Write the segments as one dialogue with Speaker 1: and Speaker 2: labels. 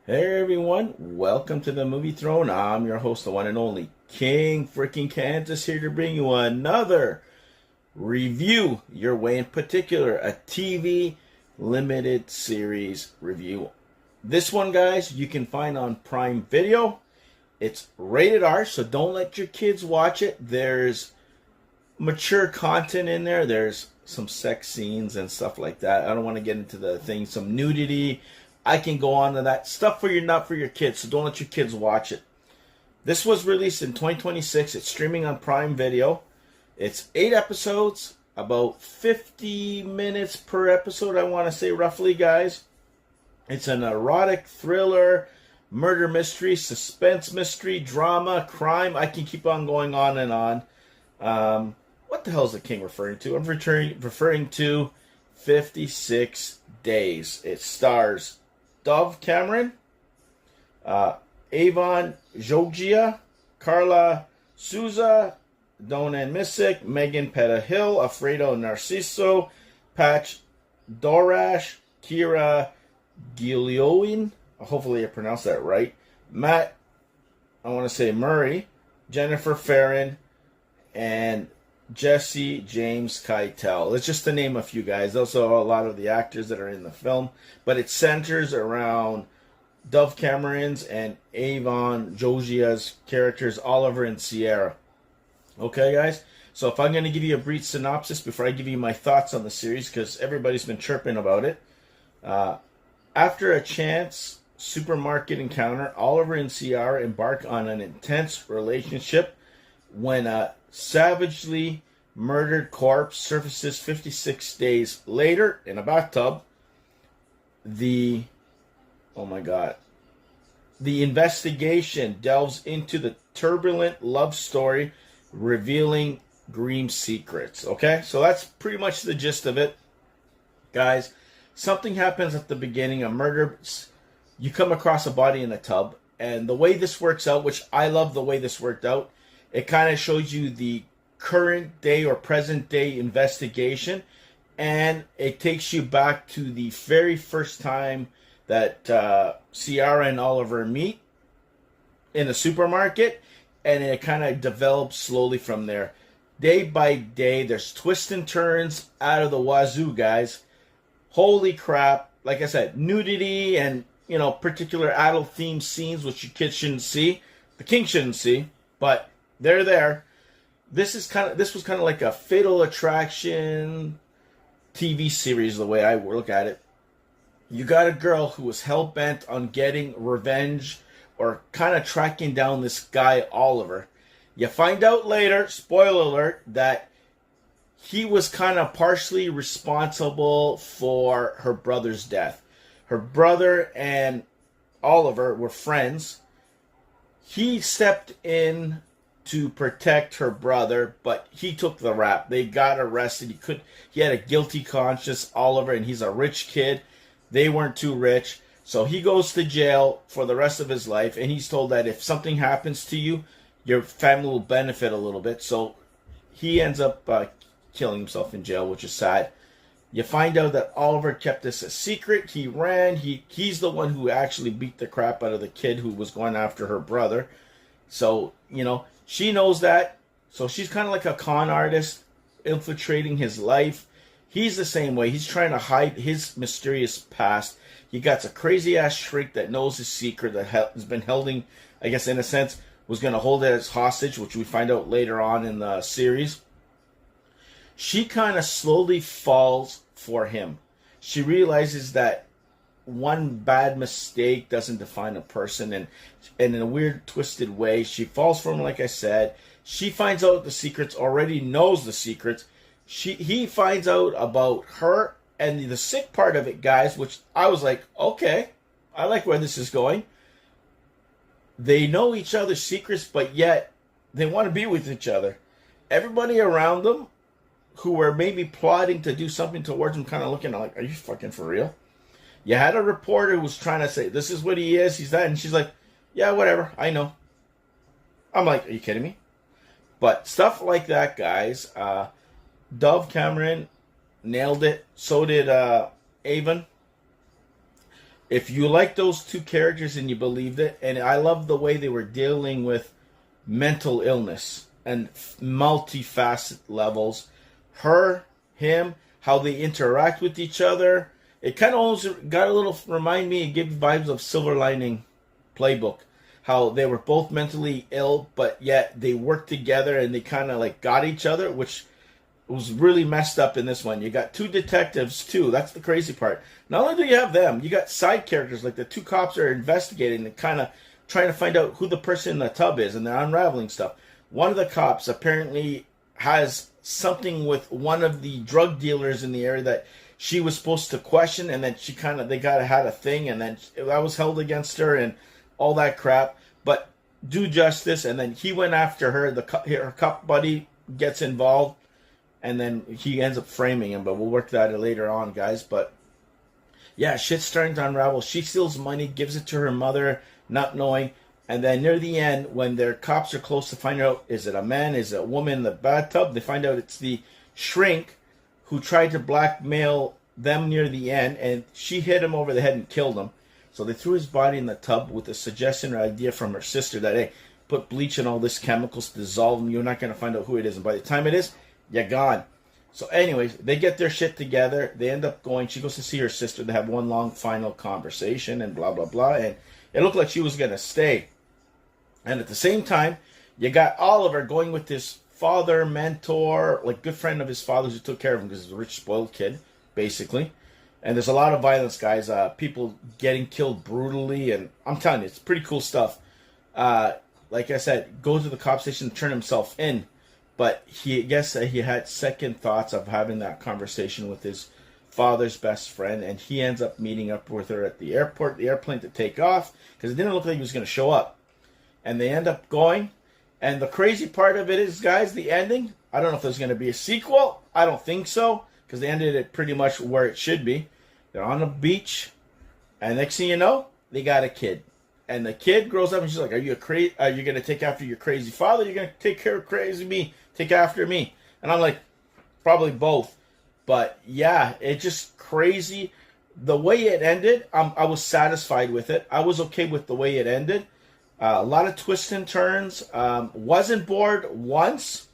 Speaker 1: Hey everyone, welcome to the Movie Throne. I'm your host, the one and only King freaking Kansas, here to bring you another review your way, in particular a TV limited series review. This one, guys, you can find on Prime Video. It's rated R, so don't let your kids watch it. There's mature content in there. There's some sex scenes and stuff like that. I don't want to get into the thing. Some nudity. I can go on to that. Stuff for your, not for your kids, so don't let your kids watch it. This was released in 2026. It's streaming on Prime Video. It's 8 episodes, about 50 minutes per episode, I want to say roughly, guys. It's an erotic thriller, murder mystery, suspense mystery, drama, crime. I can keep on going on and on. What the hell is the king referring to? I'm referring to 56 Days. It stars Dove Cameron, Avan, Jogia, Karla, Souza, Donan, Missick, Megan, Peta Hill, Alfredo, Narciso, Patch, Darrash, Ciara, Guloien, hopefully I pronounced that right, Matt, I want to say Murray, Jennifer Ferrin, and Jesse James Keitel. It's just to name a few guys. Those are a lot of the actors that are in the film, but it centers around Dove Cameron's and Avan Jogia's characters, Oliver and Ciara. Okay, guys? So if I'm going to give you a brief synopsis before I give you my thoughts on the series, because everybody's been chirping about it. After a chance supermarket encounter, Oliver and Ciara embark on an intense relationship when a savagely murdered corpse surfaces 56 days later in a bathtub. The investigation delves into the turbulent love story, revealing grim secrets. Okay, so that's pretty much the gist of it, guys. Something happens at the beginning, a murder. You come across a body in a tub, and the way this works out, which I love the way this worked out, it kind of shows you the current day or present day investigation, and it takes you back to the very first time that Ciara and Oliver meet in the supermarket, and it kind of develops slowly from there. Day by day, there's twists and turns out of the wazoo, guys. Holy crap. Like I said, nudity and, particular adult themed scenes which your kids shouldn't see. The king shouldn't see, but they're there. This was kind of like a Fatal Attraction TV series, the way I look at it. You got a girl who was hell-bent on getting revenge or kind of tracking down this guy, Oliver. You find out later, spoiler alert, that he was kind of partially responsible for her brother's death. Her brother and Oliver were friends. He stepped in to protect her brother, but he took the rap. They got arrested. He had a guilty conscience, Oliver, and he's a rich kid. They weren't too rich. So he goes to jail for the rest of his life, and he's told that if something happens to you, your family will benefit a little bit. So he ends up killing himself in jail, which is sad. You find out that Oliver kept this a secret. He ran. He's the one who actually beat the crap out of the kid who was going after her brother. So, she knows that. So she's kind of like a con artist infiltrating his life. He's the same way. He's trying to hide his mysterious past. He got a crazy-ass shrink that knows his secret, that has been holding, I guess in a sense, was going to hold it as hostage, which we find out later on in the series. She kind of slowly falls for him. She realizes that one bad mistake doesn't define a person, and in a weird, twisted way, she falls for him, like I said. She finds out the secrets, already knows the secrets. He finds out about her, and the sick part of it, guys, which I was like, okay, I like where this is going. They know each other's secrets, but yet they want to be with each other. Everybody around them who were maybe plotting to do something towards him kind of looking like, are you fucking for real? You had a reporter who was trying to say, this is what he is, he's that, and she's like, yeah, whatever, I know. I'm like, are you kidding me? But stuff like that, guys. Dove Cameron nailed it. So did Avan. if you like those two characters and you believed it, and I love the way they were dealing with mental illness and multifaceted levels. Her, him, how they interact with each other. It kind of almost got a little, remind me, it gave vibes of Silver Lining Playbook. How they were both mentally ill, but yet they worked together and they kind of like got each other, which was really messed up in this one. You got two detectives too. That's the crazy part. Not only do you have them, you got side characters like the two cops are investigating and kind of trying to find out who the person in the tub is, and they're unraveling stuff. One of the cops apparently has something with one of the drug dealers in the area that she was supposed to question, and then they had a thing, and then that was held against her and all that crap. But do justice, and then he went after her. Her cop buddy gets involved, and then he ends up framing him. But we'll work that out later on, guys. But yeah, shit's starting to unravel. She steals money, gives it to her mother, not knowing. And then near the end, when their cops are close to find out, is it a man, is it a woman in the bathtub, they find out it's the shrink who tried to blackmail them near the end, and she hit him over the head and killed him. So they threw his body in the tub with a suggestion or idea from her sister that, hey, put bleach and all this chemicals to dissolve them. You're not going to find out who it is. And by the time it is, you're gone. So anyways, they get their shit together. They end up going. She goes to see her sister. They have one long final conversation and blah, blah, blah. And it looked like she was going to stay. And at the same time, you got Oliver going with this father, mentor, like good friend of his father's who took care of him because he's a rich, spoiled kid, basically. And there's a lot of violence, guys. People getting killed brutally. And I'm telling you, it's pretty cool stuff. Like I said, goes to the cop station to turn himself in. But he had second thoughts of having that conversation with his father's best friend. And he ends up meeting up with her at the airport, the airplane to take off. Because it didn't look like he was going to show up. And they end up going. And the crazy part of it is, guys, the ending. I don't know if there's going to be a sequel. I don't think so. Because they ended it pretty much where it should be. They're on the beach. And next thing you know, they got a kid. And the kid grows up and she's like, are you going to take after your crazy father? You're going to take care of crazy me. Take after me. And I'm like, probably both. But yeah, it's just crazy. The way it ended, I was satisfied with it. I was okay with the way it ended. A lot of twists and turns. Wasn't bored once.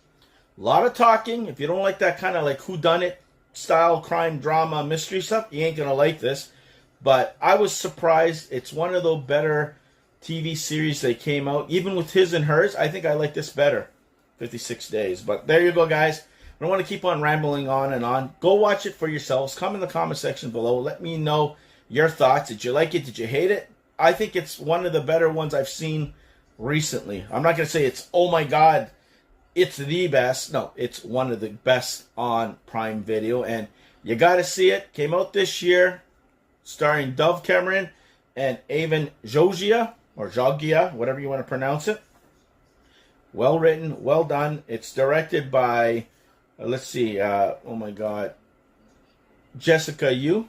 Speaker 1: A lot of talking. If you don't like that kind of like whodunit style crime drama mystery stuff, you ain't gonna like this. But I was surprised. It's one of the better TV series that came out. Even with his and hers, I think I like this better. 56 Days. But there you go, guys. I don't want to keep on rambling on and on. Go watch it for yourselves. Come in the comment section below. Let me know your thoughts. Did you like it? Did you hate it? I think it's one of the better ones I've seen recently. I'm not going to say it's, oh my God, it's the best. No, it's one of the best on Prime Video. And you got to see it. Came out this year, starring Dove Cameron and Avan Jogia, or Jogia, whatever you want to pronounce it. Well written, well done. It's directed by, let's see, oh my God, Jessica Yu.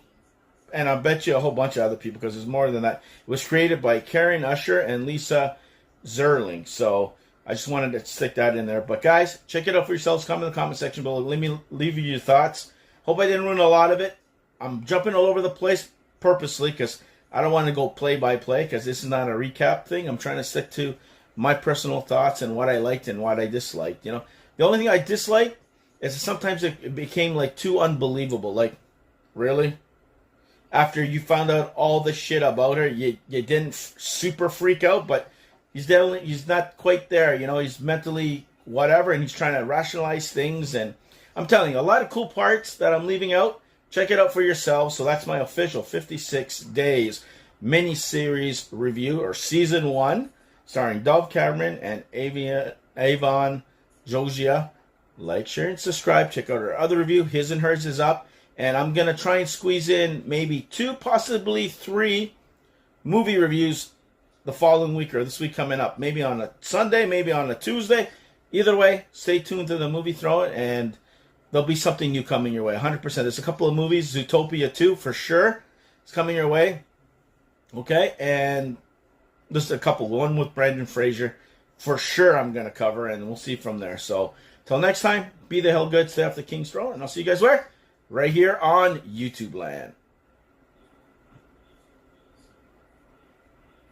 Speaker 1: And I bet you a whole bunch of other people, because there's more than that. It was created by Karyn, Usher, and Lisa Zaerling. So I just wanted to stick that in there. But guys, check it out for yourselves. Comment in the comment section below. Leave you your thoughts. Hope I didn't ruin a lot of it. I'm jumping all over the place purposely because I don't want to go play by play, because this is not a recap thing. I'm trying to stick to my personal thoughts and what I liked and what I disliked. You know, the only thing I disliked is that sometimes it became like too unbelievable. Like, really? After you found out all the shit about her, you didn't super freak out, but he's not quite there. You know, he's mentally whatever, and he's trying to rationalize things. And I'm telling you, a lot of cool parts that I'm leaving out. Check it out for yourselves. So that's my official 56 Days mini-series review, or season 1, starring Dove Cameron and Avan Jogia. Like, share, and subscribe. Check out our other review. His and Hers is up. And I'm going to try and squeeze in maybe 2, possibly 3 movie reviews the following week or this week coming up. Maybe on a Sunday, maybe on a Tuesday. Either way, stay tuned to the Movie Throne, and there'll be something new coming your way. 100%. There's a couple of movies. Zootopia 2, for sure. It's coming your way. Okay? And just a couple. One with Brendan Fraser. For sure I'm going to cover, and we'll see from there. So, till next time, be the hell good. Stay off the King's Throne, and I'll see you guys where? Right here on YouTube land.